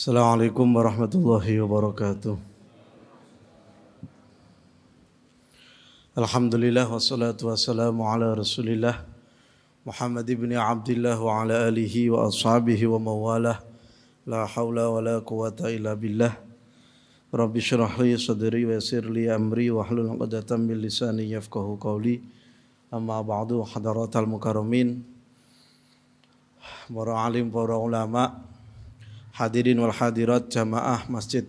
Assalamualaikum warahmatullahi wabarakatuh. Alhamdulillah wassalatu wassalamu ala Rasulillah Muhammad ibn Abdillah wa ala alihi wa ashabihi wa mawalah. La hawla wa la quwata illa billah. Rabbi syrah li sadri wa yassir li amri wa hlul 'uqdatam min lisani yafqahu qawli. Amma ba'du, hadaratal mukarramin, para alim, para ulama, hadirin wal hadirat jamaah Masjid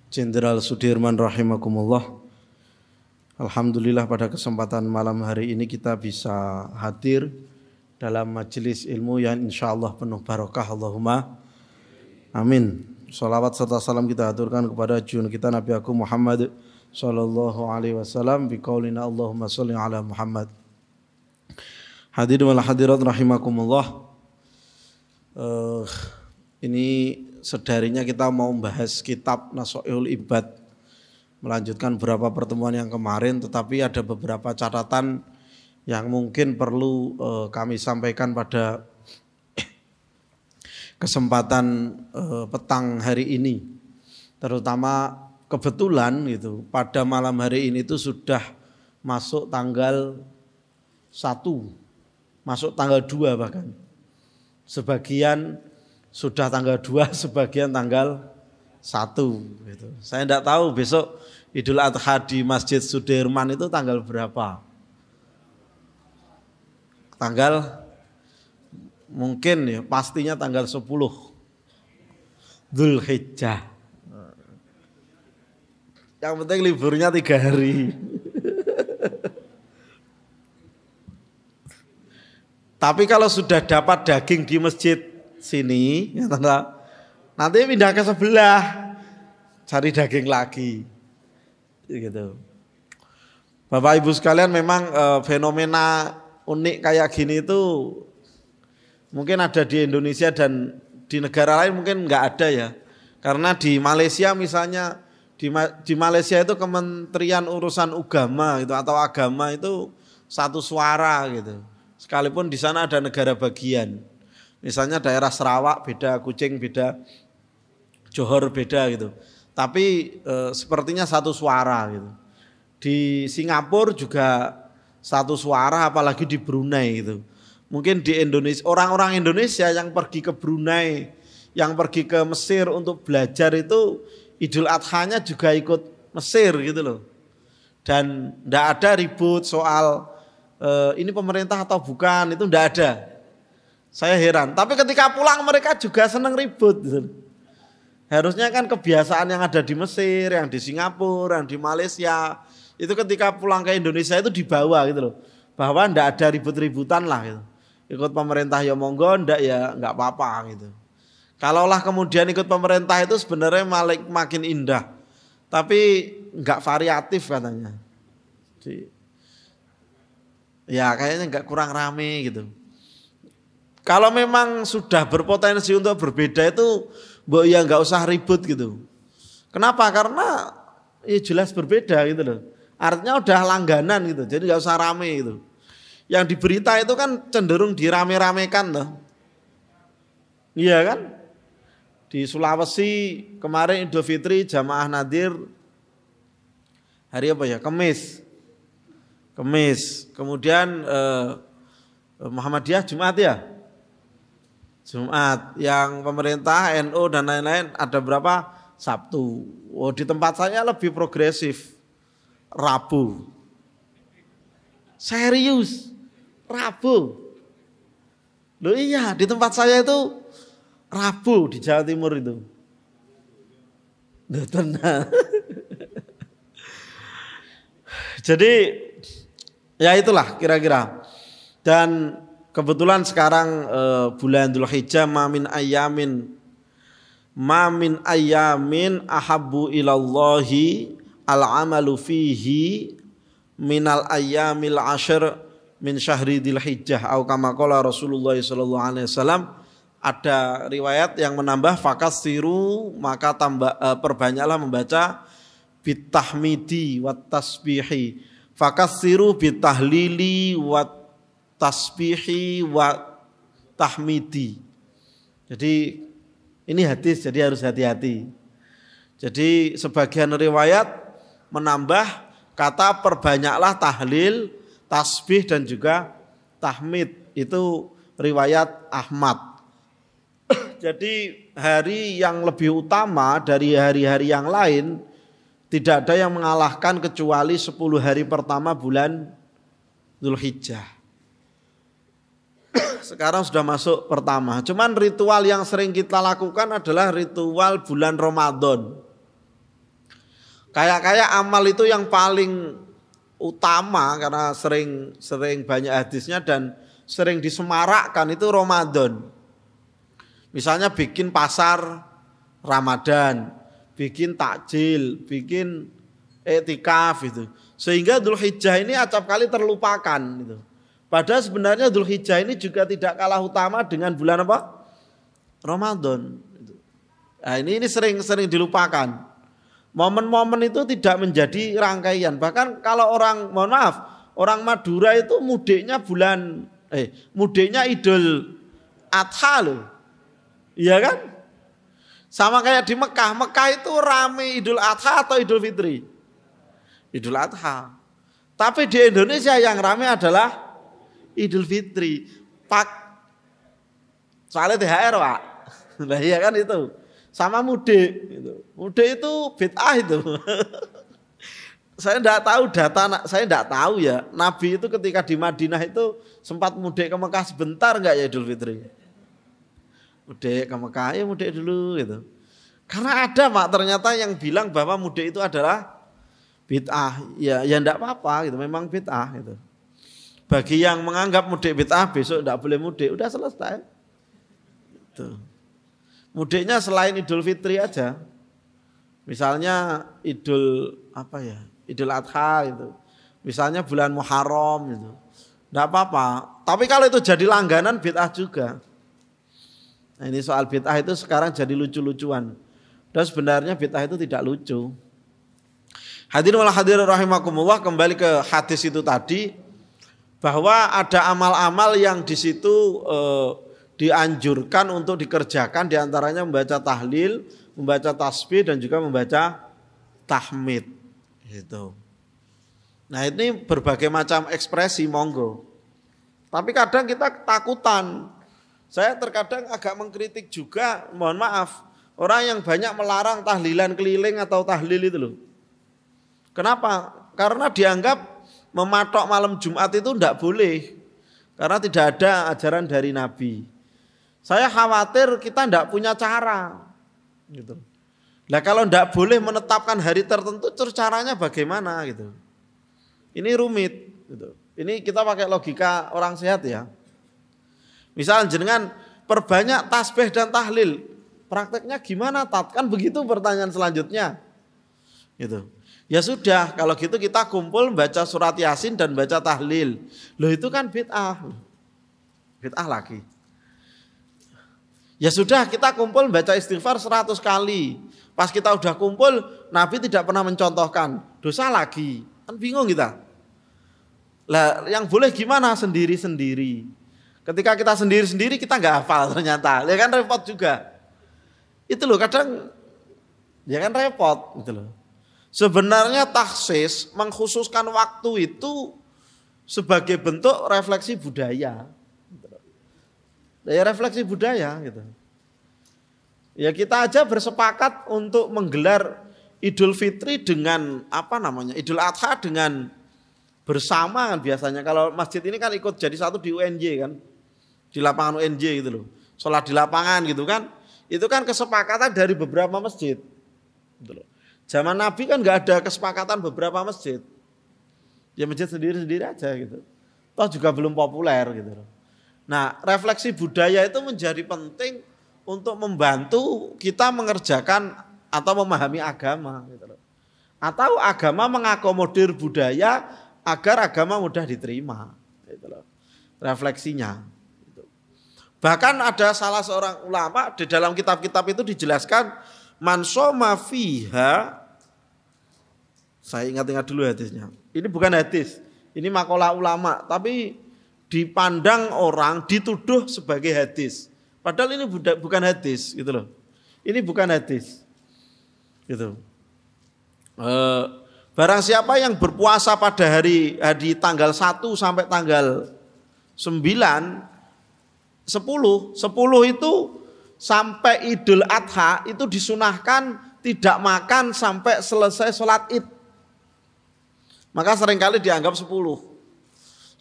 Jenderal Sudirman rahimakumullah. Alhamdulillah pada kesempatan malam hari ini kita bisa hadir dalam majelis ilmu yang insyaallah penuh barokah. Allahumma amin. Salawat serta salam kita aturkan kepada junjungan kita Nabi Agung Muhammad sallallahu alaihi wasallam biqaulina Allahumma sholli ala Muhammad. Hadirin wal hadirat rahimakumullah. Ini sedarinya kita mau membahas kitab Nasha'ihul Ibad, melanjutkan beberapa pertemuan yang kemarin, tetapi ada beberapa catatan yang mungkin perlu kami sampaikan pada kesempatan petang hari ini. Terutama kebetulan gitu, pada malam hari ini itu sudah masuk tanggal 1, masuk tanggal 2 bahkan. Sebagian sudah tanggal 2, sebagian tanggal 1 gitu. Saya tidak tahu besok Idul Adha di Masjid Sudirman itu tanggal berapa. Tanggal mungkin ya pastinya tanggal 10 Dzulhijjah. Yang penting liburnya 3 hari. Tapi kalau sudah dapat daging di masjid sini, ya nanti pindah ke sebelah, cari daging lagi, gitu. Bapak Ibu sekalian, memang fenomena unik kayak gini itu mungkin ada di Indonesia dan di negara lain mungkin nggak ada ya. Karena di Malaysia misalnya, di Malaysia itu Kementerian Urusan Agama itu atau agama itu satu suara gitu. Sekalipun di sana ada negara bagian. Misalnya daerah Sarawak beda, Kuching beda, Johor beda gitu. Tapi sepertinya satu suara gitu. Di Singapura juga satu suara, apalagi di Brunei gitu. Mungkin di Indonesia, orang-orang Indonesia yang pergi ke Brunei, yang pergi ke Mesir untuk belajar itu Idul Adha-nya juga ikut Mesir gitu loh. Dan tidak ada ribut soal ini pemerintah atau bukan, itu tidak ada. Saya heran, tapi ketika pulang mereka juga senang ribut gitu. Harusnya kan kebiasaan yang ada di Mesir, yang di Singapura, yang di Malaysia, itu ketika pulang ke Indonesia itu dibawa gitu loh. Bahwa ndak ada ribut-ributan lah gitu. Ikut pemerintah ya monggo, ndak ya nggak apa-apa gitu. Kalaulah kemudian ikut pemerintah itu sebenarnya makin indah. Tapi nggak variatif katanya. Ya kayaknya nggak, kurang rame gitu. Kalau memang sudah berpotensi untuk berbeda itu, mbok ya nggak usah ribut gitu. Kenapa? Karena ya jelas berbeda gitu loh. Artinya udah langganan gitu, jadi nggak usah rame gitu. Yang di berita itu kan cenderung dirame-ramekan loh. Iya kan? Di Sulawesi kemarin Idul Fitri jamaah nadir hari apa ya? Kamis. Kemudian Muhammadiyah Jumat ya? Jumat, yang pemerintah, NU dan lain-lain ada berapa? Sabtu. Oh, di tempat saya lebih progresif. Rabu. Serius. Rabu. Loh iya, di tempat saya itu Rabu di Jawa Timur itu. Loh, tenang. Jadi ya itulah kira-kira. Dan kebetulan sekarang bulan Dzulhijjah, mamin ayamin ahabbu ilallahi al-amalu fihi minal ayyamil ashr min syahri Dzulhijjah atau kama qala Rasulullah sallallahu alaihi wasallam. Ada riwayat yang menambah fakatsiru, maka perbanyaklah membaca bitahmidi wat tasbihi. Fakatsiru bitahlili wat tasbihi wa tahmidi. Jadi Ini hadis, jadi harus hati-hati. Jadi sebagian riwayat menambah kata perbanyaklah tahlil, tasbih dan juga tahmid. Itu riwayat Ahmad. Jadi hari yang lebih utama dari hari-hari yang lain tidak ada yang mengalahkan kecuali 10 hari pertama bulan Dzulhijjah. Sekarang sudah masuk pertama. Cuman ritual yang sering kita lakukan adalah ritual bulan Ramadan. Kayak amal itu yang paling utama karena sering banyak hadisnya dan sering disemarakkan itu Ramadan. Misalnya bikin pasar Ramadan, bikin takjil, bikin etikaf itu. Sehingga Dzulhijjah ini acap kali terlupakan gitu. Padahal sebenarnya Dzulhijjah ini juga tidak kalah utama dengan bulan apa? Ramadan. Nah, ini sering dilupakan. Momen-momen itu tidak menjadi rangkaian. Bahkan kalau orang Madura itu mudiknya Idul Adha loh. Iya kan? Sama kayak di Mekah. Mekah itu rame Idul Adha atau Idul Fitri? Idul Adha. Tapi di Indonesia yang rame adalah Idul Fitri. Soalnya THR, Pak. Nah iya kan itu. Sama mudik gitu. Mudik itu bid'ah itu. Saya enggak tahu saya enggak tahu ya. Nabi itu ketika di Madinah itu sempat mudik ke Mekah sebentar enggak ya Idul Fitri? Mudik ke Mekah, ya mudik dulu gitu. Karena ada Pak ternyata yang bilang bahwa mudik itu adalah bid'ah. Ya enggak apa-apa gitu, memang bid'ah gitu. Bagi yang menganggap mudik bid'ah besok enggak boleh mudik, udah selesai. Gitu. Mudiknya selain Idul Fitri aja. Misalnya Idul Adha itu. Misalnya bulan Muharram itu. Enggak apa-apa. Tapi kalau itu jadi langganan bid'ah juga. Nah, ini soal bid'ah itu sekarang jadi lucu-lucuan. Dan sebenarnya bid'ah itu tidak lucu. Hadirin wal hadirat rahimakumullah, kembali ke hadis itu tadi bahwa ada amal-amal yang di situ dianjurkan untuk dikerjakan, diantaranya membaca tahlil, membaca tasbih dan juga membaca tahmid. Gitu. Nah ini berbagai macam ekspresi monggo. Tapi kadang kita takutan. Saya terkadang agak mengkritik juga, mohon maaf, orang yang banyak melarang tahlilan keliling atau tahlil itu loh. Kenapa? Karena dianggap mematok malam Jumat itu tidak boleh. Karena tidak ada ajaran dari Nabi. Saya khawatir kita tidak punya cara. Gitu. Nah kalau tidak boleh menetapkan hari tertentu, terus caranya bagaimana gitu? Ini rumit. Gitu. Ini kita pakai logika orang sehat ya. Misal jenengan perbanyak tasbih dan tahlil, prakteknya gimana Tat? Kan begitu pertanyaan selanjutnya. Gitu. Ya sudah, kalau gitu kita kumpul baca surat Yasin dan baca tahlil. Loh itu kan bid'ah. Bid'ah lagi. Ya sudah, kita kumpul baca istighfar 100 kali. Pas kita udah kumpul, Nabi tidak pernah mencontohkan. Dosa lagi. Kan bingung kita. Lah yang boleh gimana? Sendiri-sendiri. Ketika kita sendiri-sendiri kita nggak hafal ternyata. Ya kan repot juga. Itu loh kadang ya kan repot gitu loh. Sebenarnya takhsis mengkhususkan waktu itu sebagai bentuk refleksi budaya. Ya refleksi budaya gitu. Ya kita aja bersepakat untuk menggelar Idul Fitri dengan Idul Adha dengan bersama kan biasanya. Kalau masjid ini kan ikut jadi satu di UNJ kan. Di lapangan UNJ gitu loh. Sholat di lapangan gitu kan. Itu kan kesepakatan dari beberapa masjid. Gitu loh. Zaman Nabi kan nggak ada kesepakatan beberapa masjid. Ya masjid sendiri-sendiri aja gitu. Toh juga belum populer gitu loh. Nah, refleksi budaya itu menjadi penting untuk membantu kita mengerjakan atau memahami agama. Gitu. Atau agama mengakomodir budaya agar agama mudah diterima. Gitu. Refleksinya. Gitu. Bahkan ada salah seorang ulama di dalam kitab-kitab itu dijelaskan man shoma fiha. Saya ingat-ingat dulu hadisnya. Ini bukan hadis, ini makalah ulama, tapi dipandang orang dituduh sebagai hadis. Padahal ini bukan hadis gitu loh. Ini bukan hadis. Gitu. Barang siapa yang berpuasa pada hari tanggal 1 sampai tanggal 9, 10 itu sampai Idul Adha itu disunahkan tidak makan sampai selesai sholat Id. Maka seringkali dianggap 10.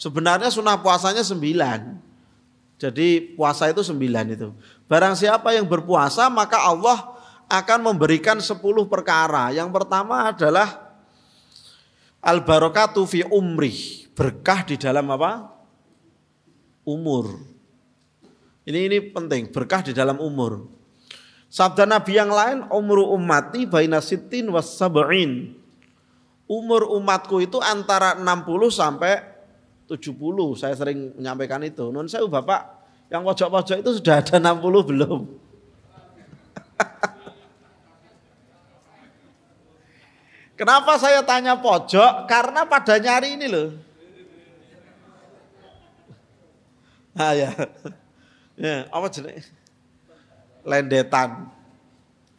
Sebenarnya sunah puasanya 9. Jadi puasa itu 9 itu. Barang siapa yang berpuasa maka Allah akan memberikan 10 perkara. Yang pertama adalah al-barakatu fi umri, berkah di dalam apa? Umur. Ini penting, berkah di dalam umur. Sabda Nabi yang lain, umru ummati baina sittin was sab'in. Umur umatku itu antara 60 sampai 70. Saya sering menyampaikan itu. Nun sewu Bapak, yang pojok-pojok itu sudah ada 60 belum? Kenapa saya tanya pojok? Karena pada nyari ini loh. Nah ya. Ya, apa jenis? Lendetan.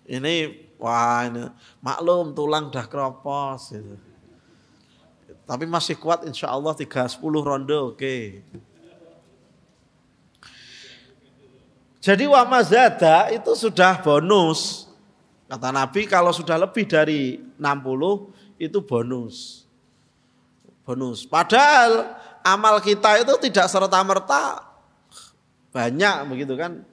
Ini wah ini maklum tulang dah keropos gitu. Tapi masih kuat insya Allah 10 ronde oke. Jadi wa mazada itu sudah bonus. Kata Nabi kalau sudah lebih dari 60 itu bonus. Bonus. Padahal amal kita itu tidak serta-merta banyak begitu kan.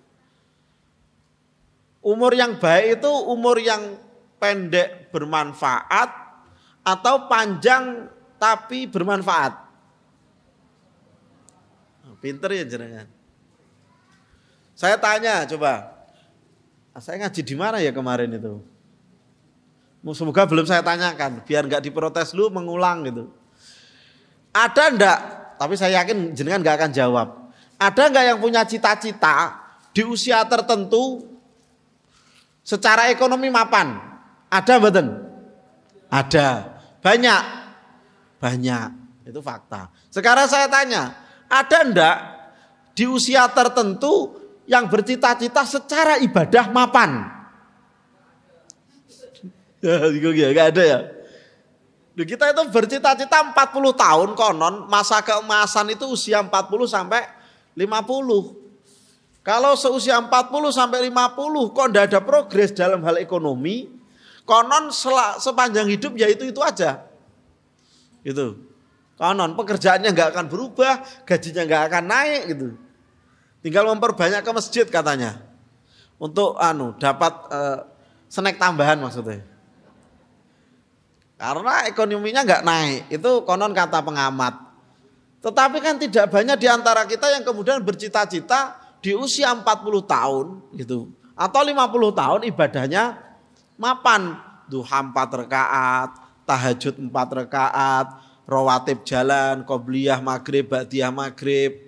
Umur yang baik itu umur yang pendek bermanfaat atau panjang tapi bermanfaat. Pinter ya jenengan. Saya tanya coba. Saya ngaji di mana ya kemarin itu? Semoga belum saya tanyakan, biar nggak diprotes lu mengulang gitu. Ada ndak? Tapi saya yakin jenengan nggak akan jawab. Ada nggak yang punya cita-cita di usia tertentu secara ekonomi mapan? Ada betul? Ada. Banyak. Banyak. Itu fakta. Sekarang saya tanya, ada ndak di usia tertentu yang bercita-cita secara ibadah mapan? Ya, gak ada ya. Kita itu bercita-cita 40 tahun konon, masa keemasan itu usia 40 sampai 50. Kalau seusia 40 sampai 50 kok enggak ada progres dalam hal ekonomi, konon sepanjang hidup ya itu aja. Gitu. Konon pekerjaannya enggak akan berubah, gajinya enggak akan naik gitu. Tinggal memperbanyak ke masjid katanya. Untuk dapat snack tambahan maksudnya. Karena ekonominya enggak naik. Itu konon kata pengamat. Tetapi kan tidak banyak di antara kita yang kemudian bercita-cita di usia 40 tahun gitu. Atau 50 tahun ibadahnya mapan. Duha 4 rakaat, tahajud 4 rakaat, rawatib jalan, qobliyah maghrib, ba'diyah maghrib.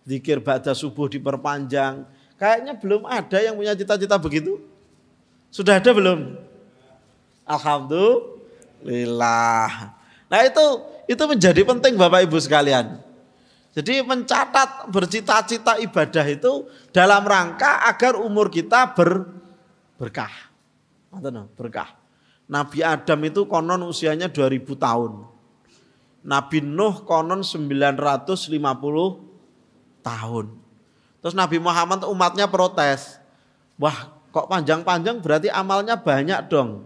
Zikir ba'da subuh diperpanjang. Kayaknya belum ada yang punya cita-cita begitu. Sudah ada belum? Alhamdulillah. Nah itu menjadi penting Bapak Ibu sekalian. Jadi mencatat bercita-cita ibadah itu dalam rangka agar umur kita berkah. Berkah. Nabi Adam itu konon usianya 2000 tahun. Nabi Nuh konon 950 tahun. Terus Nabi Muhammad umatnya protes. Wah kok panjang-panjang berarti amalnya banyak dong.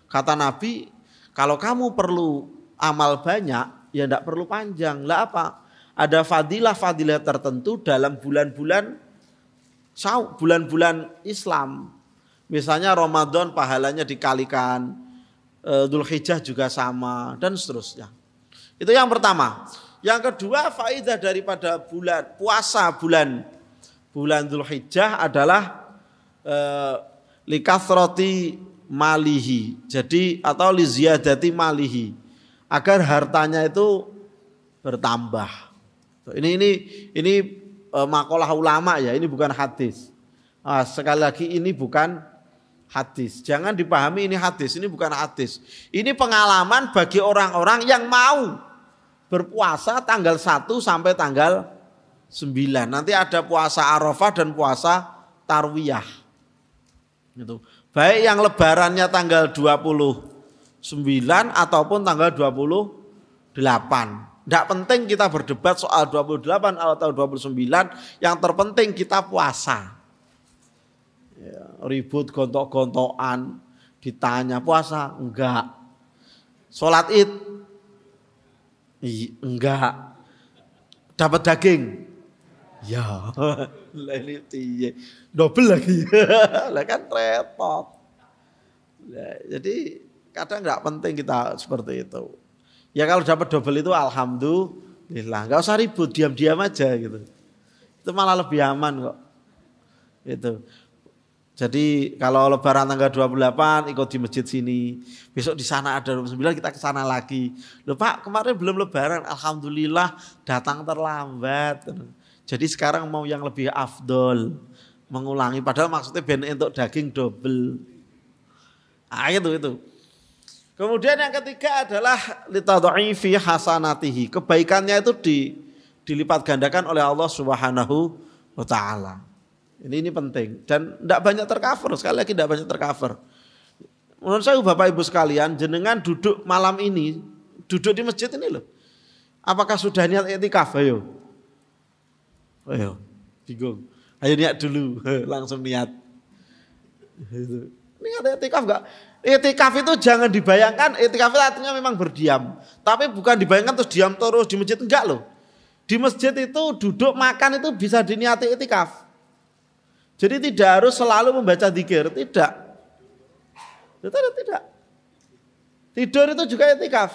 Kata Nabi, kalau kamu perlu amal banyak ya tidak perlu panjang. Lah apa? Ada fadilah-fadilah tertentu dalam bulan-bulan Islam. Misalnya Ramadan pahalanya dikalikan, Dzulhijjah juga sama dan seterusnya. Itu yang pertama. Yang kedua faidah daripada puasa bulan Dzulhijjah adalah likathrati malihi. Jadi atau liziyadati malihi. Agar hartanya itu bertambah. Ini makalah ulama ya, ini bukan hadis. Sekali lagi ini bukan hadis. Jangan dipahami ini hadis, ini bukan hadis. Ini pengalaman bagi orang-orang yang mau berpuasa tanggal 1 sampai tanggal 9. Nanti ada puasa Arafah dan puasa Tarwiyah. Gitu. Baik yang lebarannya tanggal 29 ataupun tanggal 28. Tidak penting kita berdebat soal 28 atau 29, yang terpenting kita puasa. Ya, ribut gontok-gontokan, ditanya puasa, enggak. Sholat Id, enggak. Dapat daging, ya. Ini piye? Double lagi. Lah kan repot. Nah, jadi kadang enggak penting kita seperti itu. Ya kalau dapat double itu alhamdulillah, nggak usah ribut, diam-diam aja gitu. Itu malah lebih aman kok. Itu. Jadi kalau lebaran tanggal 28 ikut di masjid sini, besok di sana ada 29 kita ke sana lagi. Loh Pak, kemarin belum lebaran, alhamdulillah datang terlambat. Jadi sekarang mau yang lebih afdol, mengulangi padahal maksudnya ben untuk daging double. Ah itu. Kemudian yang ketiga adalah litadha'ifi hasanatihi. Kebaikannya itu dilipat gandakan oleh Allah Subhanahu wa taala. Ini penting dan tidak banyak tercover, sekali lagi tidak banyak tercover. Menurut saya Bapak Ibu sekalian, jenengan duduk malam ini, duduk di masjid ini loh. Apakah sudah niat i'tikaf? Ayo, bingung. Ayo niat dulu, langsung niat. Niat i'tikaf enggak? I'tikaf itu jangan dibayangkan, i'tikaf itu artinya memang berdiam. Tapi bukan dibayangkan terus diam terus di masjid, enggak loh. Di masjid itu duduk makan itu bisa diniati i'tikaf. Jadi tidak harus selalu membaca zikir, tidak. Tidak. Tidur itu juga i'tikaf.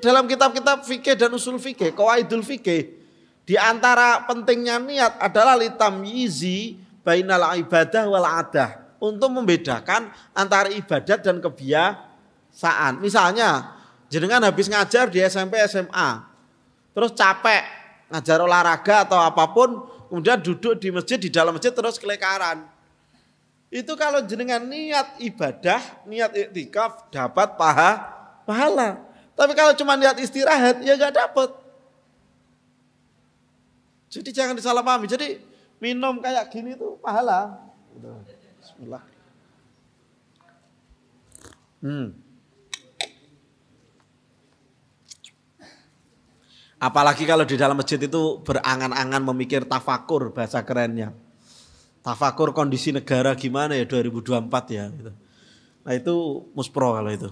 Dalam kitab-kitab fikih dan usul fikih, qawaidul fikih, di antara pentingnya niat adalah litamyizi bainal ibadah wal adah. Untuk membedakan antara ibadat dan kebiasaan. Misalnya, jenengan habis ngajar di SMP SMA, terus capek ngajar olahraga atau apapun, kemudian duduk di masjid, di dalam masjid terus kelekaran. Itu kalau jenengan niat ibadah, niat i'tikaf dapat pahala. Tapi kalau cuma niat istirahat ya gak dapat. Jadi jangan disalahpahami. Jadi minum kayak gini itu pahala. Bismillah. Apalagi kalau di dalam masjid itu berangan-angan memikir tafakur, bahasa kerennya. Tafakur kondisi negara gimana ya 2024 ya. Gitu. Nah itu muspro kalau itu.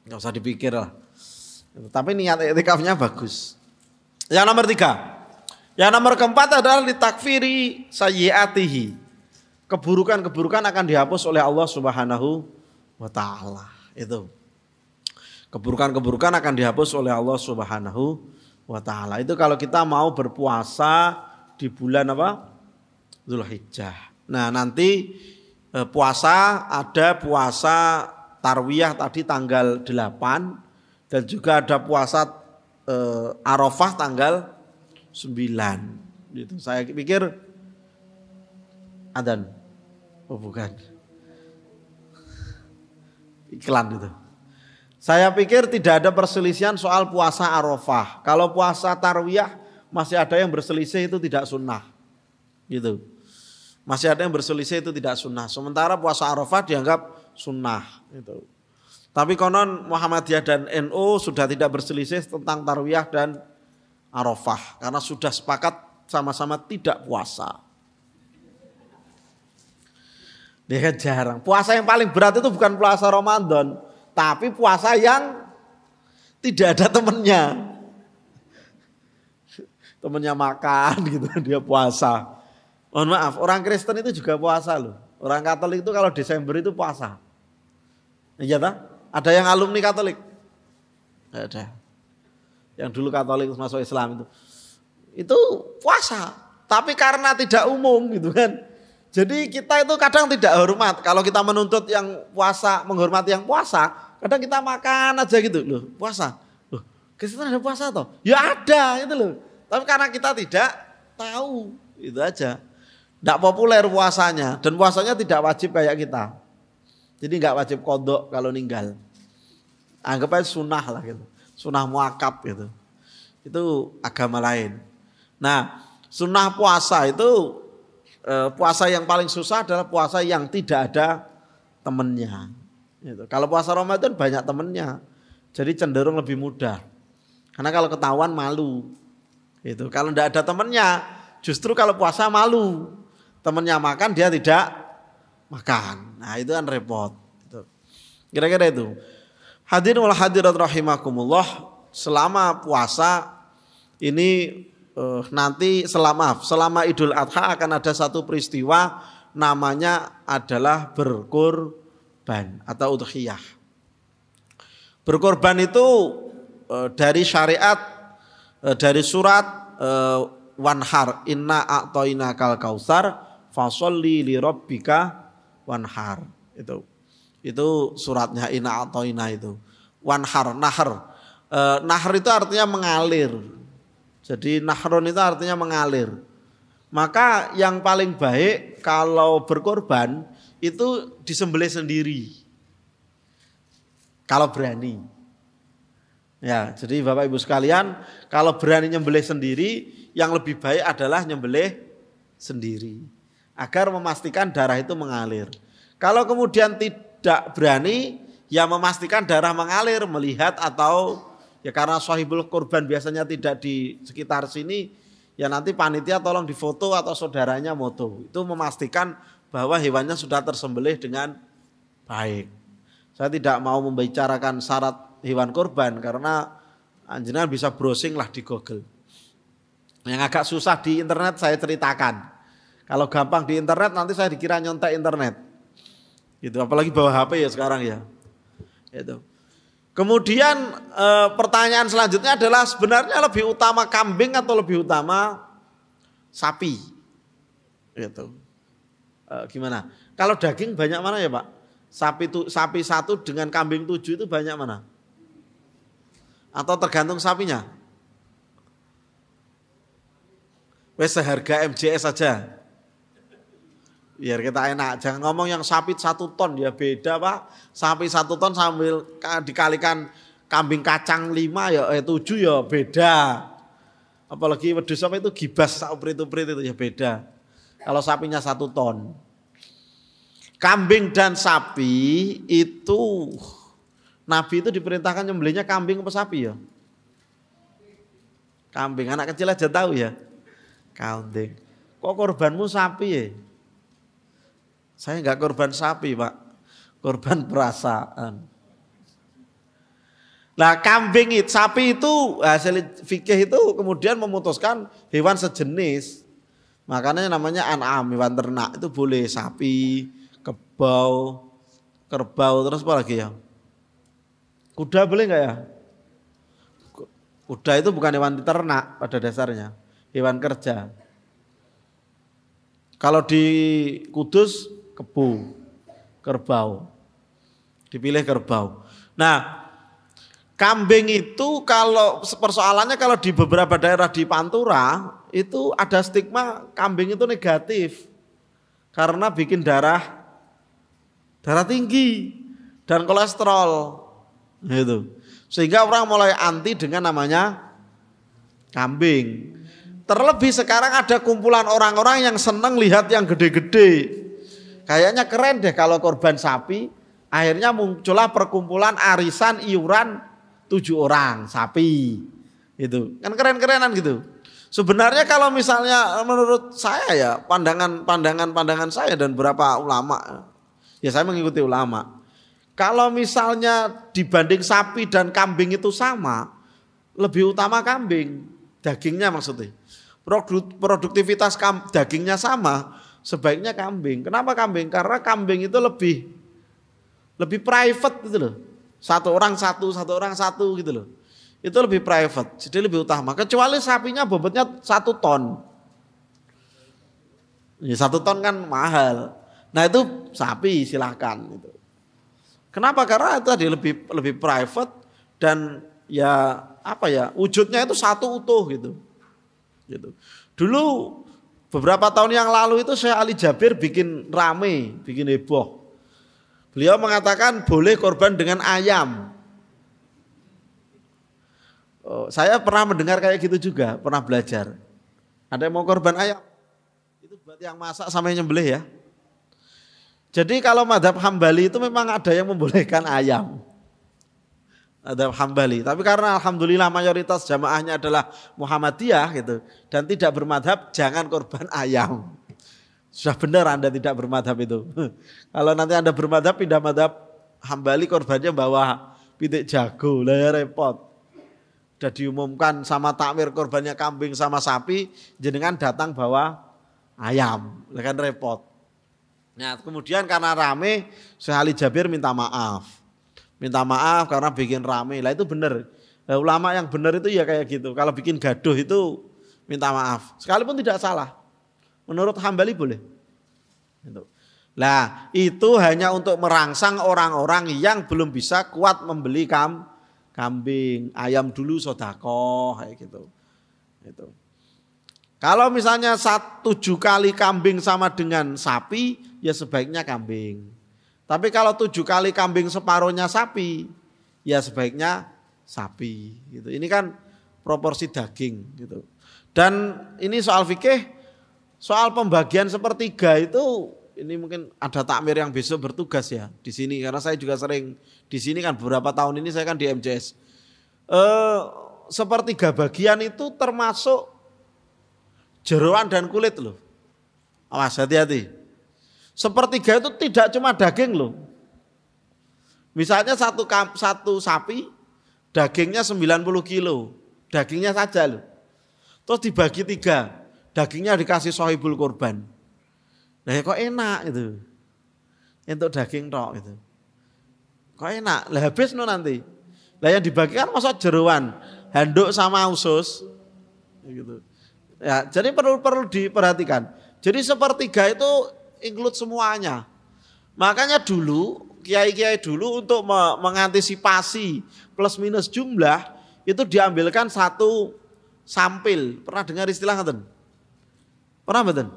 Nggak usah dipikir lah. Tapi niat i'tikafnya bagus. Yang nomor 3. Yang nomor keempat adalah litakfiri sayyiatihi. Keburukan-keburukan akan dihapus oleh Allah Subhanahu wa taala. Itu. Keburukan-keburukan akan dihapus oleh Allah Subhanahu wa taala. Itu kalau kita mau berpuasa di bulan apa? Dzulhijjah. Nah, nanti puasa ada puasa tarwiyah tadi tanggal 8 dan juga ada puasa Arafah tanggal 9. Gitu. Saya pikir adzan. Oh bukan. Iklan itu. Saya pikir tidak ada perselisihan soal puasa Arafah. Kalau puasa tarwiyah masih ada yang berselisih itu tidak sunnah. Gitu. Masih ada yang berselisih itu tidak sunnah. Sementara puasa Arafah dianggap sunnah. Gitu. Tapi konon Muhammadiyah dan NU sudah tidak berselisih tentang tarwiyah dan Arafah. Karena sudah sepakat sama-sama tidak puasa. Dia jarang. Puasa yang paling berat itu bukan puasa Ramadan, tapi puasa yang tidak ada temennya. Temennya makan gitu, dia puasa. Mohon maaf, orang Kristen itu juga puasa loh. Orang Katolik itu kalau Desember itu puasa. Iya tak? Ada yang alumni Katolik? Tidak ada. Yang dulu Katolik masuk Islam itu. Itu puasa. Tapi karena tidak umum gitu kan. Jadi kita itu kadang tidak hormat. Kalau kita menuntut yang puasa, menghormati yang puasa, kadang kita makan aja gitu loh, puasa. Loh, Kristen ada puasa toh? Ya ada itu loh. Tapi karena kita tidak tahu, itu aja. Tidak populer puasanya dan puasanya tidak wajib kayak kita. Jadi nggak wajib qodok kalau ninggal. Anggap aja sunnah lah gitu. Sunnah muakkad gitu. Itu agama lain. Nah, sunnah puasa itu puasa yang paling susah adalah puasa yang tidak ada temennya. Gitu. Kalau puasa Ramadan banyak temennya, jadi cenderung lebih mudah. Karena kalau ketahuan malu. Gitu. Kalau tidak ada temennya, justru kalau puasa malu. Temennya makan, dia tidak makan. Nah itu kan repot. Gitu. Kira-kira itu. Hadirin wal hadirat rahimakumullah, selama puasa ini nanti selama Idul Adha akan ada satu peristiwa namanya adalah berkurban atau udhiyah. Berkorban itu dari syariat, dari surat wanhar, inna a'toinakal kautsar fasholli li rabbika wanhar. Itu suratnya inna a'toina itu. Wanhar, nahar. Nahar itu artinya mengalir. Jadi nahrun itu artinya mengalir. Maka yang paling baik kalau berkorban itu disembelih sendiri. Kalau berani. Ya, jadi Bapak Ibu sekalian, kalau berani nyembelih sendiri, yang lebih baik adalah nyembelih sendiri. Agar memastikan darah itu mengalir. Kalau kemudian tidak berani, ya memastikan darah mengalir, melihat atau ya karena sahibul korban biasanya tidak di sekitar sini, ya nanti panitia tolong difoto atau saudaranya moto. Itu memastikan bahwa hewannya sudah tersembelih dengan baik. Saya tidak mau membicarakan syarat hewan korban karena anjingan bisa browsing lah di Google. Yang agak susah di internet saya ceritakan. Kalau gampang di internet nanti saya dikira nyontek internet. Gitu, apalagi bawa HP ya sekarang ya. Itu. Kemudian pertanyaan selanjutnya adalah sebenarnya lebih utama kambing atau lebih utama sapi? Gitu. Gimana? Kalau daging banyak mana ya Pak? Sapi 1 dengan kambing 7 itu banyak mana? Atau tergantung sapinya? Wes seharga MJS saja. Biar kita enak, jangan ngomong yang sapi 1 ton ya beda Pak. Sapi 1 ton sambil dikalikan kambing kacang 5 ya 7 ya beda. Apalagi wedhus apa itu gibas uprit-uprit itu ya beda. Kalau sapinya 1 ton. Kambing dan sapi itu Nabi itu diperintahkan nyembelihnya kambing apa sapi ya? Kambing, anak kecil aja tahu ya. Kambing. Kok korbanmu sapi ya? Saya enggak korban sapi Pak, korban perasaan. Nah kambing itu, sapi itu hasil fikih itu kemudian memutuskan hewan sejenis. Makanya namanya an'am, hewan ternak itu boleh sapi, kerbau, terus apa lagi ya? Kuda boleh enggak ya? Kuda itu bukan hewan ternak pada dasarnya, hewan kerja. Kalau di Kudus kerbau. Dipilih kerbau. Nah, kambing itu kalau persoalannya kalau di beberapa daerah di Pantura itu ada stigma kambing itu negatif. Karena bikin darah tinggi dan kolesterol. Gitu. Sehingga orang mulai anti dengan namanya kambing. Terlebih sekarang ada kumpulan orang-orang yang senang lihat yang gede-gede. Kayaknya keren deh kalau korban sapi. Akhirnya muncullah perkumpulan arisan iuran 7 orang sapi. Itu kan keren-kerenan gitu. Sebenarnya kalau misalnya menurut saya ya pandangan saya dan beberapa ulama, ya saya mengikuti ulama. Kalau misalnya dibanding sapi dan kambing itu sama, lebih utama kambing, dagingnya maksudnya. Produktivitas dagingnya sama, sebaiknya kambing. Kenapa kambing? Karena kambing itu lebih private gitu loh. Satu orang satu gitu loh. Itu lebih private, jadi lebih utama. Kecuali sapinya bobotnya 1 ton. Ya 1 ton kan mahal. Nah itu sapi silahkan. Gitu. Kenapa? Karena itu tadi lebih private dan ya apa ya wujudnya itu satu utuh gitu. Dulu beberapa tahun yang lalu itu Syekh Ali Jabir bikin rame, bikin heboh. Beliau mengatakan boleh korban dengan ayam. Saya pernah mendengar kayak gitu juga, pernah belajar. Ada yang mau korban ayam? Itu itu buat yang masak sama yang nyembelih ya. Jadi kalau mazhab Hambali itu memang ada yang membolehkan ayam. Mazhab Hambali. Tapi karena alhamdulillah mayoritas jamaahnya adalah Muhammadiyah gitu dan tidak bermadhab, jangan korban ayam. Sudah benar Anda tidak bermadhab itu. Kalau nanti Anda bermadhab pindah madhab Hambali, korbannya bawa pitik jago, lah ya repot. Sudah diumumkan sama takmir korbannya kambing sama sapi, jenengan datang bawa ayam, lah kan repot. Nah kemudian karena rame, Syekh Ali Jabir minta maaf karena bikin rame. Lah itu benar. Ulama yang benar itu ya kayak gitu. Kalau bikin gaduh itu minta maaf. Sekalipun tidak salah. Menurut Hambali boleh. Nah itu hanya untuk merangsang orang-orang yang belum bisa kuat membeli kambing, ayam dulu sedekah kayak gitu. Itu. Kalau misalnya 7 kali kambing sama dengan sapi, ya sebaiknya kambing. Tapi kalau 7 kali kambing separuhnya sapi, ya sebaiknya sapi. Gitu. Ini kan proporsi daging. Gitu. Dan ini soal fikih, soal pembagian sepertiga itu, ini mungkin ada takmir yang besok bertugas ya di sini. Karena saya juga sering di sini kan beberapa tahun ini saya kan di MJS. Sepertiga bagian itu termasuk jeroan dan kulit loh. Awas hati-hati. Sepertiga itu tidak cuma daging loh. Misalnya satu sapi dagingnya 90 kilo. Dagingnya saja loh. Terus dibagi 3. Dagingnya dikasih sohibul korban. Nah ya kok enak itu. Untuk daging tok itu. Kok enak. Lah habis no nanti. Lah yang dibagikan masa jeroan. Handuk sama usus. Gitu. Ya, jadi perlu diperhatikan. Jadi sepertiga itu include semuanya. Makanya dulu kiai-kiai dulu untuk mengantisipasi plus minus jumlah itu diambilkan satu sampil. Pernah dengar istilah ngeten? Pernah mboten?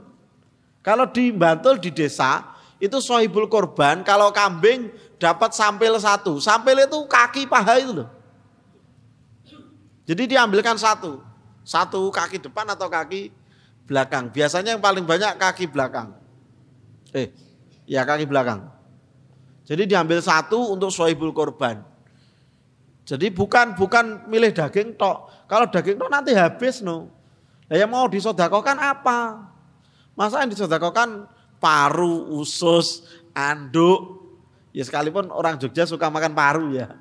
Kalau di Bantul di desa itu sohibul korban, kalau kambing dapat sampil 1. Sampil itu kaki paha itu loh. Jadi diambilkan 1. 1 kaki depan atau kaki belakang. Biasanya yang paling banyak kaki belakang. Ya kaki belakang. Jadi diambil 1 untuk sohibul korban. Jadi bukan milih daging tok. Kalau daging tok nanti habis no. Nah, yang mau disodakokan apa? Masa yang disodakokan paru, usus, anduk. Ya sekalipun orang Jogja suka makan paru ya.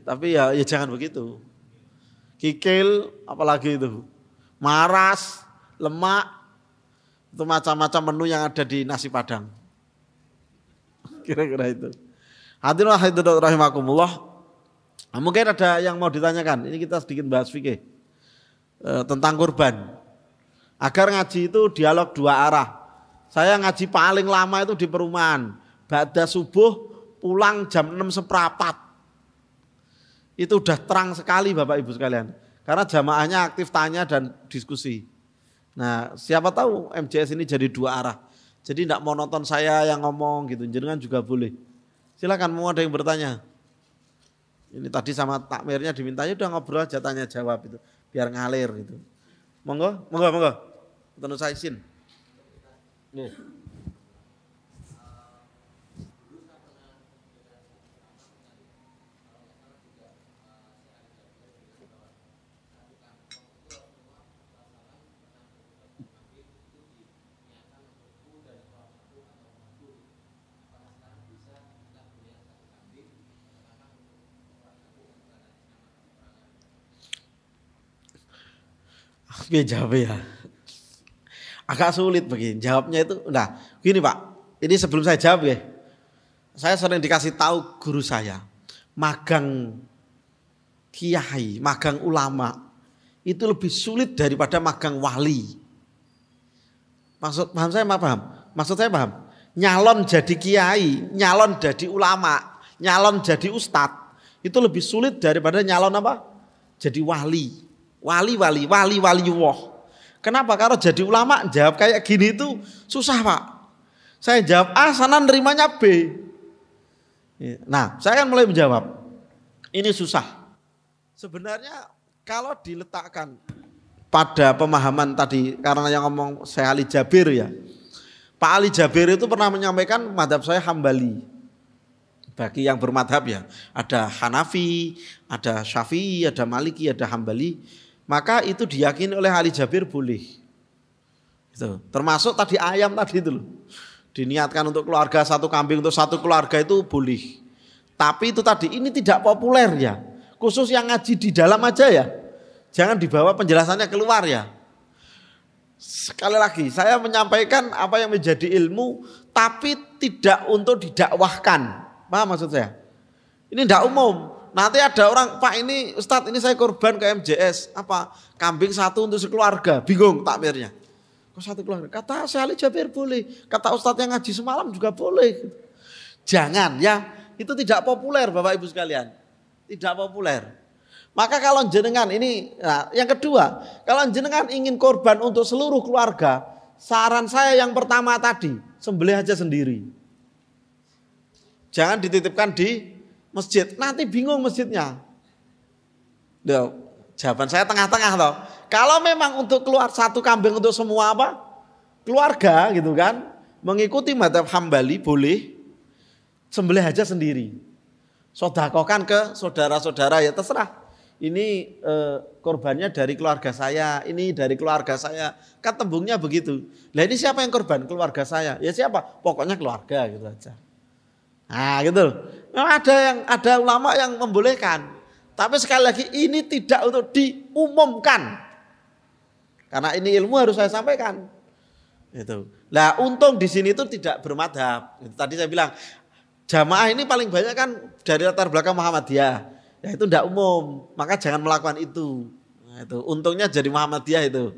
Tapi ya jangan begitu. Kikil apalagi itu. Maras, lemak. Itu macam-macam menu yang ada di nasi Padang. Kira-kira itu. Hadirin rahimakumullah. Mungkin ada yang mau ditanyakan. Ini kita sedikit bahas fikih tentang kurban. Agar ngaji itu dialog 2 arah. Saya ngaji paling lama itu di perumahan. Ba'da subuh pulang jam 6:15. Itu udah terang sekali Bapak Ibu sekalian. Karena jamaahnya aktif tanya dan diskusi. Nah siapa tahu MJS ini jadi 2 arah. Jadi tidak monoton saya yang ngomong gitu. Jenengan juga boleh. Silakan mau ada yang bertanya. Ini tadi sama takmirnya dimintanya udah ngobrol aja tanya jawab itu. Biar ngalir gitu. Monggo. Tentu saya izin. Nih. Oke jawab ya. Agak sulit begini jawabnya itu. Nah gini Pak, ini sebelum saya jawab ya. Saya sering dikasih tahu guru saya. Magang kiai, magang ulama itu lebih sulit daripada magang wali. Paham saya paham? Maksud saya paham? Nyalon jadi kiai, nyalon jadi ulama, nyalon jadi ustadz itu lebih sulit daripada nyalon apa? Jadi wali. Wali Allah. Kenapa? Kalau jadi ulama jawab kayak gini itu susah Pak. Saya jawab A, sana nerimanya B. Nah, saya kan mulai menjawab. Ini susah. Sebenarnya kalau diletakkan pada pemahaman tadi, karena yang ngomong Syekh Ali Jabir ya. Pak Ali Jabir itu pernah menyampaikan madhab saya Hambali. Bagi yang bermadhab ya, ada Hanafi, ada Syafi'i, ada Maliki, ada Hambali. Maka itu diyakini oleh Ali Jabir boleh. Itu. Termasuk tadi ayam tadi itu loh. Diniatkan untuk keluarga satu kambing untuk satu keluarga itu boleh. Tapi itu tadi ini tidak populer ya. Khusus yang ngaji di dalam aja ya. Jangan dibawa penjelasannya keluar ya. Sekali lagi saya menyampaikan apa yang menjadi ilmu tapi tidak untuk didakwahkan. Paham maksud saya? Ini tidak umum. Nanti ada orang, Pak ini Ustadz ini saya korban ke MJS. Apa? Kambing satu untuk sekeluarga. Bingung takmirnya. Kok satu keluarga? Kata Syekh Ali Jabir boleh. Kata Ustadz yang ngaji semalam juga boleh. Jangan ya. Itu tidak populer Bapak Ibu sekalian. Tidak populer. Maka kalau jenengan ini, nah, yang kedua. Kalau jenengan ingin korban untuk seluruh keluarga. Saran saya yang pertama tadi. Sembelih aja sendiri. Jangan dititipkan di masjid. Nanti bingung masjidnya. Loh, jawaban saya tengah-tengah toh. Kalau memang untuk keluar satu kambing untuk semua apa? Keluarga gitu kan. Mengikuti madhab Hambali boleh. Sembelih aja sendiri. Sodakokan ke saudara-saudara ya terserah. Ini korbannya dari keluarga saya. Ini dari keluarga saya. Kan tembungnya begitu. Lah ini siapa yang korban? Keluarga saya. Ya siapa? Pokoknya keluarga gitu aja. Nah gitu. Memang ada ulama yang membolehkan. Tapi sekali lagi ini tidak untuk diumumkan. Karena ini ilmu harus saya sampaikan. Itu. Lah untung di sini itu tidak bermadhab. Tadi saya bilang jamaah ini paling banyak kan dari latar belakang Muhammadiyah. Ya itu tidak umum. Maka jangan melakukan itu. Nah, itu. Untungnya jadi Muhammadiyah itu.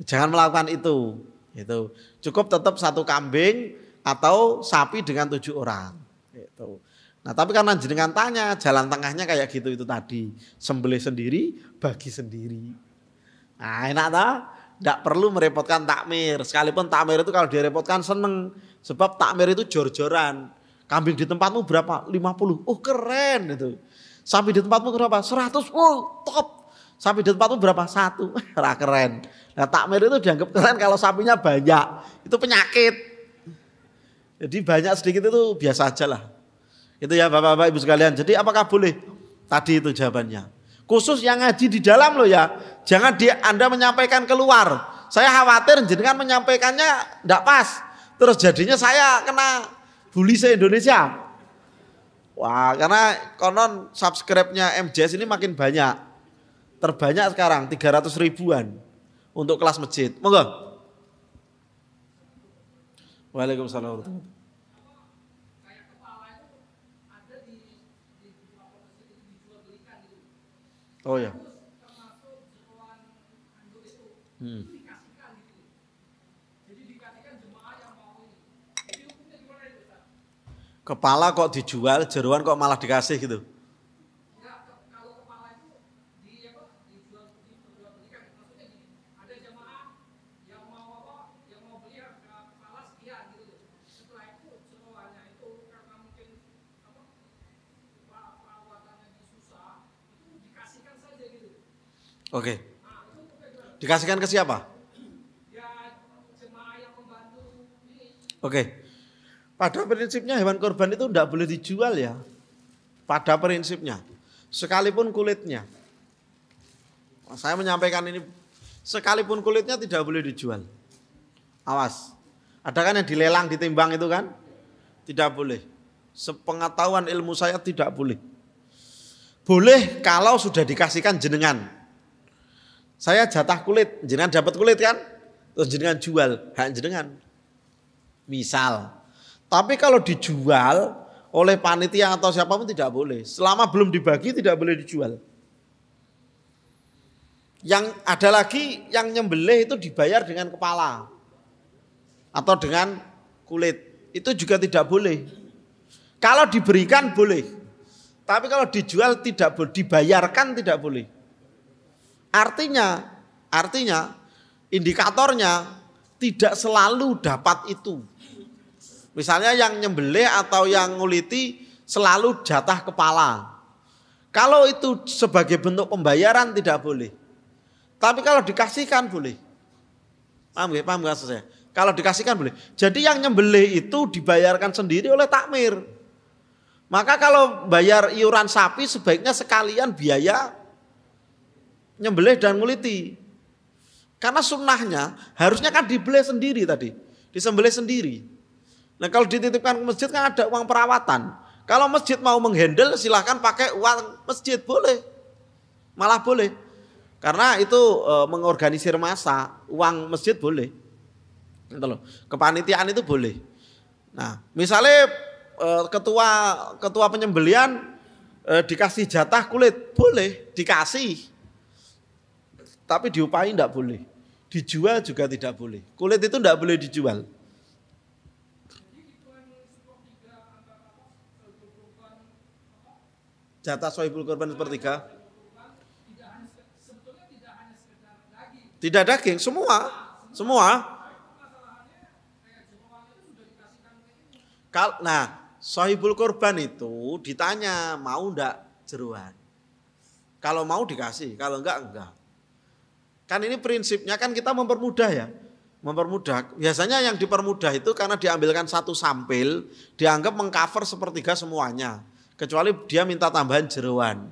Jangan melakukan itu. Itu. Cukup tetap satu kambing atau sapi dengan 7 orang. Itu. Nah tapi karena jenengan tanya jalan tengahnya kayak gitu itu tadi. Sembelih sendiri, bagi sendiri. Nah enak tak? Tidak perlu merepotkan takmir. Sekalipun takmir itu kalau direpotkan seneng. Sebab takmir itu jor-joran. Kambing di tempatmu berapa? 50. Oh keren itu. Sapi di tempatmu berapa? 100. Oh top. Sapi di tempatmu berapa? 1. Keren. Nah takmir itu dianggap keren kalau sapinya banyak. Itu penyakit. Jadi banyak sedikit itu biasa aja lah. Itu ya Bapak-Bapak Ibu sekalian. Jadi apakah boleh? Tadi itu jawabannya. Khusus yang ngaji di dalam loh ya. Jangan Anda menyampaikan keluar. Saya khawatir jenengan menyampaikannya tidak pas. Terus jadinya saya kena bully se-Indonesia. Wah karena konon subscribe-nya MJS ini makin banyak. Terbanyak sekarang 300 ribuan. Untuk kelas masjid. Monggo. Waalaikumsalam. Oh ya. Kepala kok dijual, jeroan kok malah dikasih gitu. Oke. Dikasihkan ke siapa? Oke. Pada prinsipnya hewan korban itu tidak boleh dijual ya. Pada prinsipnya. Sekalipun kulitnya. Saya menyampaikan ini. Sekalipun kulitnya tidak boleh dijual. Awas. Ada kan yang dilelang, ditimbang itu kan? Tidak boleh. Sepengetahuan ilmu saya tidak boleh. Boleh kalau sudah dikasihkan jenengan. Saya jatah kulit, jenengan dapat kulit kan? Terus jenengan jual, hak jenengan. Misal. Tapi kalau dijual oleh panitia atau siapapun tidak boleh. Selama belum dibagi tidak boleh dijual. Yang ada lagi yang nyembelih itu dibayar dengan kepala. Atau dengan kulit. Itu juga tidak boleh. Kalau diberikan boleh. Tapi kalau dijual tidak boleh, dibayarkan tidak boleh. Artinya indikatornya tidak selalu dapat itu. Misalnya yang nyembelih atau yang nguliti selalu jatah kepala. Kalau itu sebagai bentuk pembayaran tidak boleh. Tapi kalau dikasihkan boleh. Paham nggih? Paham maksud saya? Kalau dikasihkan boleh. Jadi yang nyembelih itu dibayarkan sendiri oleh takmir. Maka kalau bayar iuran sapi sebaiknya sekalian biaya nyembelih dan nguliti. Karena sunnahnya harusnya kan dibeli sendiri tadi. Disembelih sendiri. Nah kalau dititipkan ke masjid kan ada uang perawatan. Kalau masjid mau menghandle silahkan pakai uang masjid, boleh. Malah boleh. Karena itu mengorganisir massa, uang masjid boleh. Gitu loh. Kepanitiaan itu boleh. Nah, misalnya ketua penyembelian dikasih jatah kulit, boleh dikasih. Tapi diupahi enggak boleh. Dijual juga tidak boleh. Kulit itu enggak boleh dijual. Jatah sohibul korban sepertiga. Tidak daging, semua. Nah, sohibul korban itu ditanya mau enggak jeruan. Kalau mau dikasih, kalau enggak. Kan ini prinsipnya kan kita mempermudah ya. Mempermudah. Biasanya yang dipermudah itu karena diambilkan satu sampel, dianggap mengcover sepertiga semuanya. Kecuali dia minta tambahan jeruan.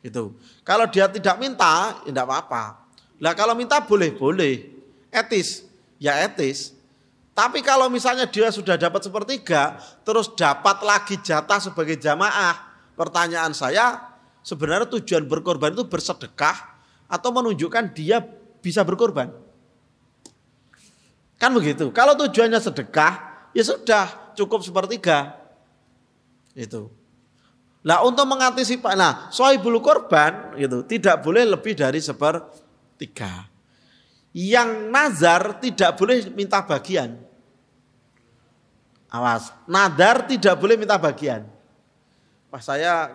Gitu. Kalau dia tidak minta, ya enggak apa-apa. Lah kalau minta boleh, etis, ya etis. Tapi kalau misalnya dia sudah dapat sepertiga, terus dapat lagi jatah sebagai jamaah, pertanyaan saya, sebenarnya tujuan berkorban itu bersedekah atau menunjukkan dia bisa berkorban? Kan begitu. Kalau tujuannya sedekah, ya sudah cukup sepertiga. Itu. Nah untuk mengantisipasi, sohibul korban gitu, tidak boleh lebih dari sepertiga. Yang nazar tidak boleh minta bagian. Awas, nadar tidak boleh minta bagian. Pas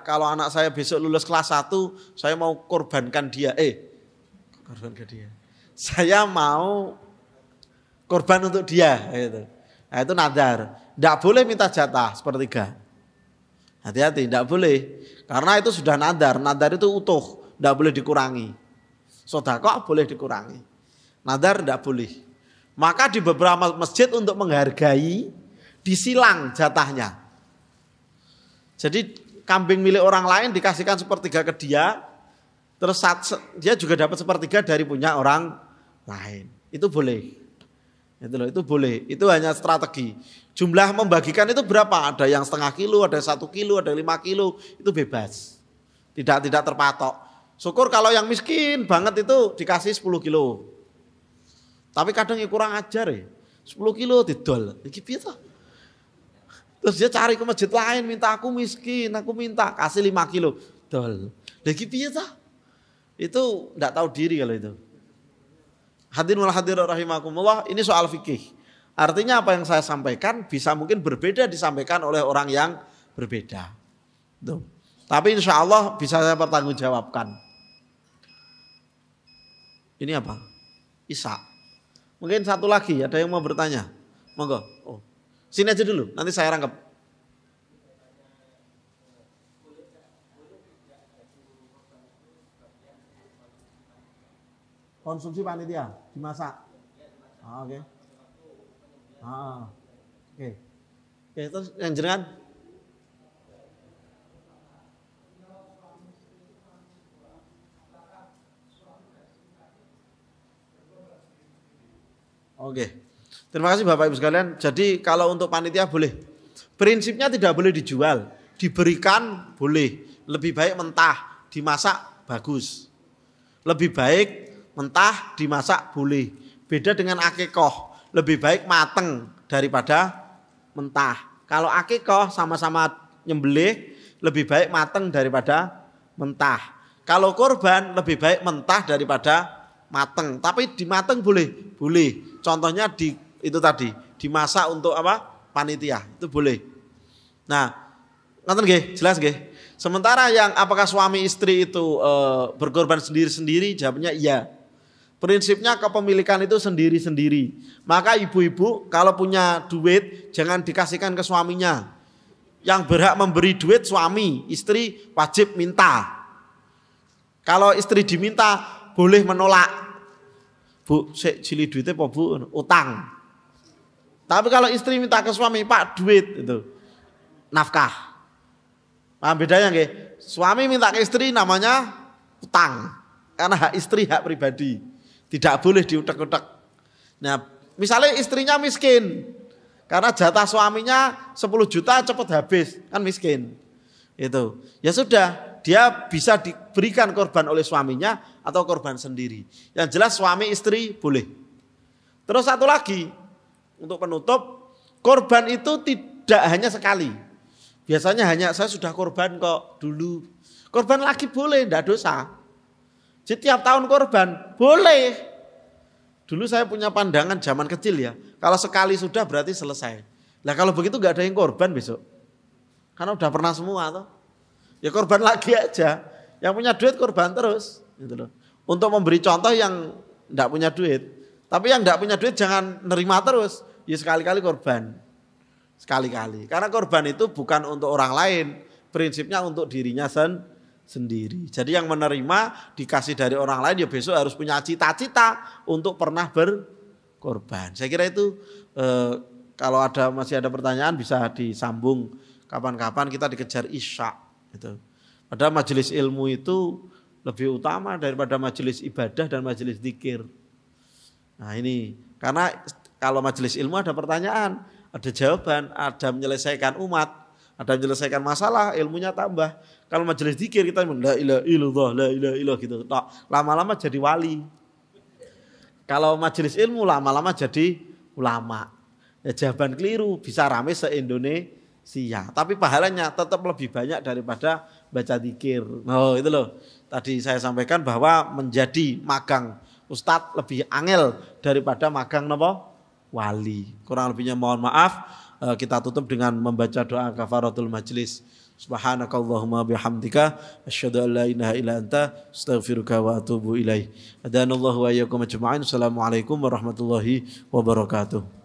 kalau anak saya besok lulus kelas 1, saya mau korbankan dia. Saya mau korban untuk dia gitu. Nah itu nadar. Tidak boleh minta jatah sepertiga. Hati-hati, tidak boleh. Karena itu sudah nadar. Nadar itu utuh, tidak boleh dikurangi. Sedekah boleh dikurangi. Nadar tidak boleh. Maka di beberapa masjid untuk menghargai disilang jatahnya. Jadi kambing milik orang lain dikasihkan sepertiga ke dia, terus dia juga dapat sepertiga dari punya orang lain. Itu boleh. Itu boleh. Itu hanya strategi. Jumlah membagikan itu berapa? Ada yang setengah kilo, ada 1 kilo, ada 5 kilo. Itu bebas. Tidak terpatok. Syukur kalau yang miskin banget itu dikasih 10 kilo. Tapi kadang yang kurang ajar ya. 10 kilo didol. Terus dia cari ke masjid lain, minta aku miskin, aku minta kasih 5 kilo. Dol. Lagi pieta. Itu enggak tahu diri kalau itu. Hadirin wal hadirat rahimakumullah, ini soal fikih. Artinya apa yang saya sampaikan bisa mungkin berbeda disampaikan oleh orang yang berbeda. Tuh. Tapi insya Allah bisa saya pertanggungjawabkan. Ini apa? Isa. Mungkin satu lagi, ada yang mau bertanya? Monggo. Oh. Sini aja dulu, nanti saya rangkap. Konsumsi panitia, dimasak. Oke. Oke. Oke, terus yang jenengan? Oke. Terima kasih Bapak Ibu sekalian. Jadi kalau untuk panitia boleh. Prinsipnya tidak boleh dijual. Diberikan boleh. Lebih baik mentah, dimasak bagus. Lebih baik mentah, dimasak boleh. Beda dengan akikoh. Lebih baik mateng daripada mentah. Kalau akikoh sama-sama nyembelih, lebih baik mateng daripada mentah. Kalau korban lebih baik mentah daripada mateng. Tapi dimateng boleh. Contohnya itu tadi, dimasak untuk apa? Panitia. Itu boleh. Nah, ngoten nggih, jelas nggih. Sementara yang apakah suami istri itu berkorban sendiri-sendiri? Jawabnya iya. Prinsipnya kepemilikan itu sendiri-sendiri. Maka ibu-ibu kalau punya duit jangan dikasihkan ke suaminya. Yang berhak memberi duit suami, istri wajib minta. Kalau istri diminta, boleh menolak. Bu, sik cili duitnya apa bu? Utang. Tapi kalau istri minta ke suami, Pak duit itu nafkah. Paham bedanya nggih? Suami minta ke istri namanya utang. Karena hak istri, hak pribadi. Tidak boleh diutek-utek. Nah, misalnya istrinya miskin. Karena jatah suaminya 10 juta cepat habis, kan miskin. Itu. Ya sudah, dia bisa diberikan korban oleh suaminya atau korban sendiri. Yang jelas suami istri boleh. Terus satu lagi, untuk penutup, korban itu tidak hanya sekali. Biasanya hanya saya sudah korban kok dulu. Korban lagi boleh, tidak dosa. Setiap tahun korban boleh. Dulu saya punya pandangan zaman kecil ya. Kalau sekali sudah berarti selesai. Nah kalau begitu nggak ada yang korban besok. Karena udah pernah semua toh. Ya korban lagi aja. Yang punya duit korban terus. Gitu loh. Untuk memberi contoh yang tidak punya duit. Tapi yang tidak punya duit jangan nerima terus. Ya sekali-kali korban. Sekali-kali. Karena korban itu bukan untuk orang lain. Prinsipnya untuk dirinya sendiri. Jadi yang menerima dikasih dari orang lain ya besok harus punya cita-cita untuk pernah berkorban. Saya kira itu kalau masih ada pertanyaan bisa disambung kapan-kapan kita dikejar isya. Gitu. Padahal majelis ilmu itu lebih utama daripada majelis ibadah dan majelis zikir. Nah ini karena kalau majelis ilmu ada pertanyaan, ada jawaban, ada menyelesaikan umat, ada menyelesaikan masalah, ilmunya tambah. Kalau majelis zikir kita la ilaha illallah, la ilaha illallah gitu. Lama-lama jadi wali. Kalau majelis ilmu lama-lama jadi ulama. Ya, jawaban keliru bisa rame se-Indonesia. Tapi pahalanya tetap lebih banyak daripada baca zikir. Oh itu loh. Tadi saya sampaikan bahwa menjadi magang ustadz lebih angel daripada magang wali. Kurang lebihnya mohon maaf. Kita tutup dengan membaca doa kafaratul majlis. Subhanakallahumma bihamdika asyhadu an la ilaha illa anta astaghfiruka wa atubu ilaih. Adanallahu wa iyyakum ajma'in. Assalamualaikum warahmatullahi wabarakatuh.